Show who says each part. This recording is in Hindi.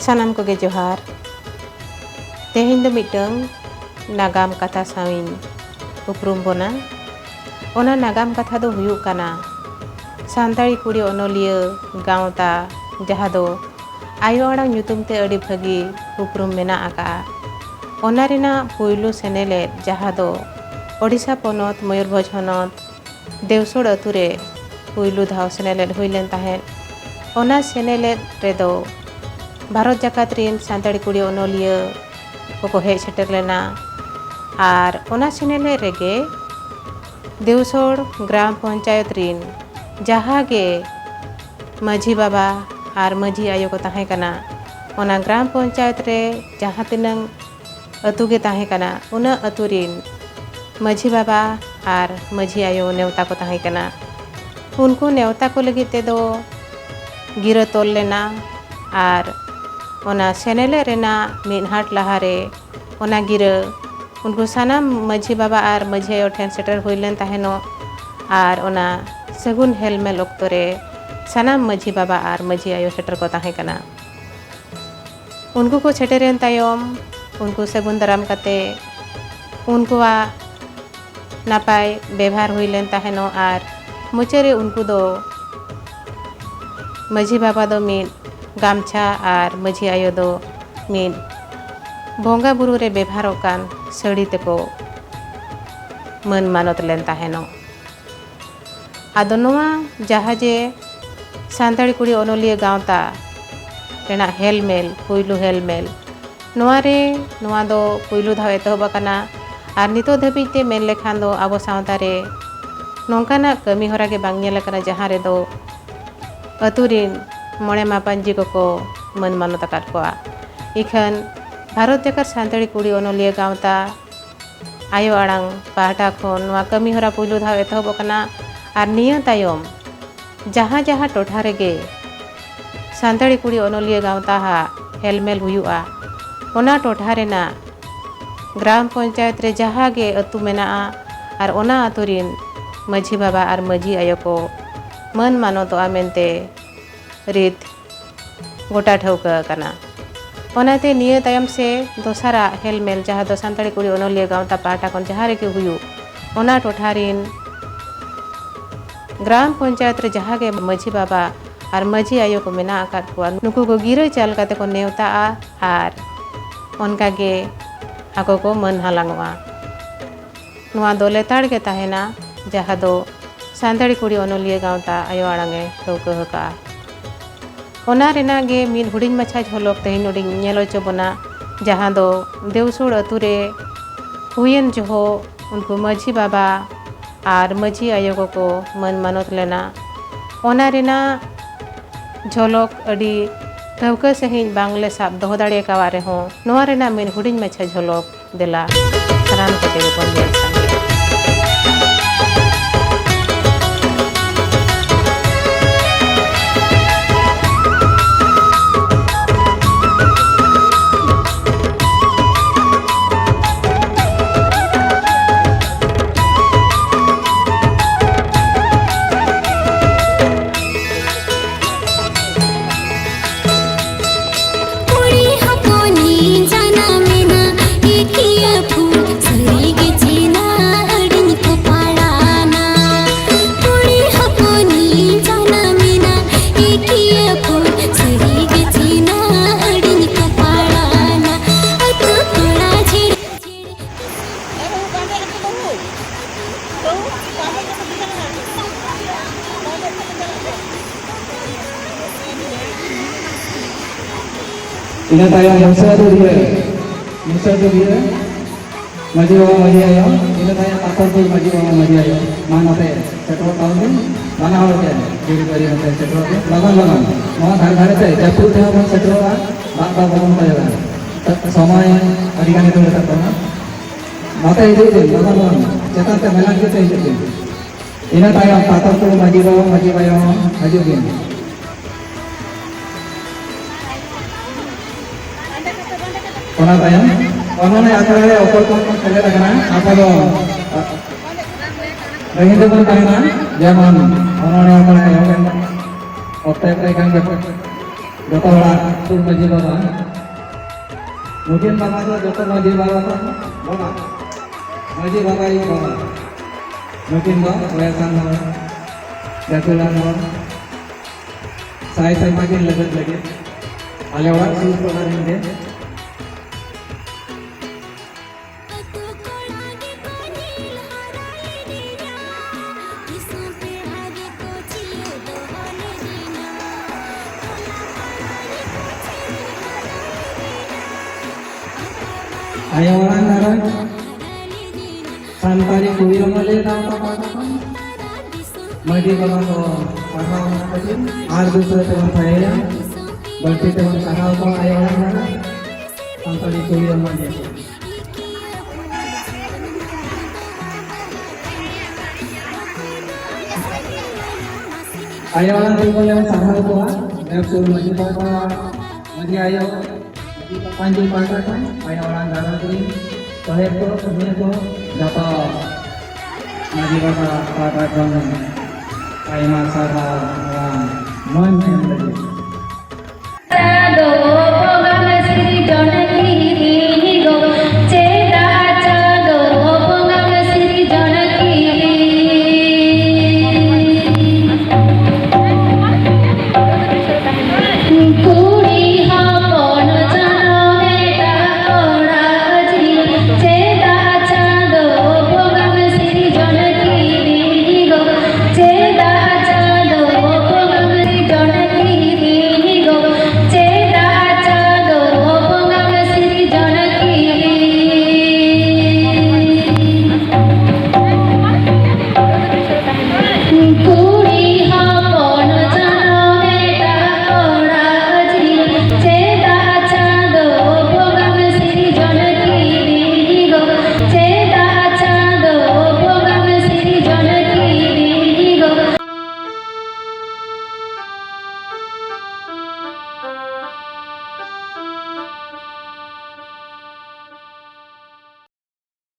Speaker 1: Sanam koge johar. Tehin do miteng nagam kata sawin uprum bona. Ona nagam katha do huyuk kana Santari kuri onoliya gawta jaha do ayo arang nyutum te adi bhagi uprum mena aka. Ona rena poilu senelet jaha do Odisha ponot Mayurbhonj honot Deusor ature poilu dhaw senelet huilen tahen. Ona senelet redo Bharat jakat rin Santari kuri onoliya koko hej seter lena ar ona senelet rege Deusor gram panchayat rin जहाँ गे माझी बाबा और माझी आयो को ताहे कना ओना ग्राम पंचायत रे जहाँ तिनंग अतु गे ताहे कना उना अतु rin माझी बाबा और माझी आयो नेवता को ताहे कना उनको नेवता को लगी ते दो गिरा तोल लेना और ओना सेनेले रेना मिनहाट लहारे ओना गिरा उनको सानाम माझी बाबा और माझी आयो ठेन सेटर हुइलेन ताहेनो और ओना सगुन हेलमेल ओक्तो रे सानाम माझी बाबा और माझी आयो सेटर को ताहे कना उनको को सेटेरेन तायम उनको सगुन दाराम कते उनको नापाय व्यवहार हुइलेन ताहेनो और मुचेरे उनको दो माझी बाबा दो मिन गामछा और माझी आयो दो मिन बोंगा बुरु रे व्यवहार ओकान सड़ी तेको मन मानत लेन ताहेनो आदो नोआ जहाँ जे सान्ताड़ी कुड़ी ओनोलिया गावता रेना हेलमेल पुइलु हेलमेल नोआ रे नोआ दो पुइलु धाव एतहब आकाना आर नितो धाबिते मेन लेखान दो आबो सावता रे नोंकाना कमी होरा गे बांग नेल आकाना जहाँ रे दो अतु रिन मोणे मापांजी को मन मानत आकाद कोआ इखन भारत जाकर सान्ताड़ी कुड़ी ओनोलिया गावता आयो आड़ांग पाहटा खन नोआ कमी होरा पुइलु धाव एतहब आकाना आर निया तायम जहाँ जहाँ टोठा रेगे सान्ताड़ी कुड़ी ओनोलिया गावता हा हेलमेल हुयुआ ओना टोठा रेना ग्राम पंचायत रे जहाँ गे अतु मेना आर ओना अतु रिन माझी बाबा और माझी आयो को मन मानोतोआ मेनते रीत गोटा ठौका कना ओनाते निया तायम से दोसारा हेलमेल जहाँ दो सान्ताड़ी कुड़ी ओनोलिया गावता पाहटा खन जहाँ रेगे हुयु ओना टोठा रिन ग्राम पंचायत रे जहाँ गे माझी बाबा और माझी आयो को मेना आकाद कोआ नुकु को गिरा चाल काते को नेवता आर उनका गे आको को मन हालांगवा नुआ दो लेताड़ के ताहेना जहाँ दो सान्ताड़ी कुड़ी ओनोलिया गावता आयो आड़ांगे ठौका हका ओना रेना गे मिद हुडिंग माछा झलक तेहिन उडिंग नेलो चबना जहाँ दो देवसोड़ अतु रे हुयेन जोहो उनको माझी बाबा और माझी आयो को मन मानत लेना ओना रेना झलक अडी ठौका सहित बांगले साब दोह दाड़े कावा रे हो नोआ रेना मिन हुडिंग माछा झलक देला सरान कते बन गेल
Speaker 2: ina tayo musa do dire maji bawa maji ayo ina tayo takon tu maji bawa maji ayo mana te setro tahun ni mana hal ke diri bari mate setro ke lagan mau dhar te japur te mon setro a bak bawon tayo samay adigan itu letak kona mate itu lagan cetak te melan ke te itu ina tayo takon tu maji bawa maji ayo maju gin Kona tayang, kono ne akara re okor kon kale lagana, apa do Begitu pun karena zaman orang-orang yang otak kan joto orang tu maji baba. Mungkin bapa tu joto maji baba maji baba ini baba. Mungkin bapa wayang orang jatulan orang. Saya makin lagi. Alih orang susu orang ini. Ayo orang darah Santari kuya male daw papakan Madi baba ko pahaw na kasi Ar dusra teman saya Berarti teman pahaw ko ayo orang darah Santari kuya male Ayo orang tinggal yang pahaw ko Yang suruh madi baba Madi ayo Panjul pangkatan, ayo orang darah ini, saya tu sebenarnya tu dapat maju pada orang, ayo masalah orang mana yang lagi.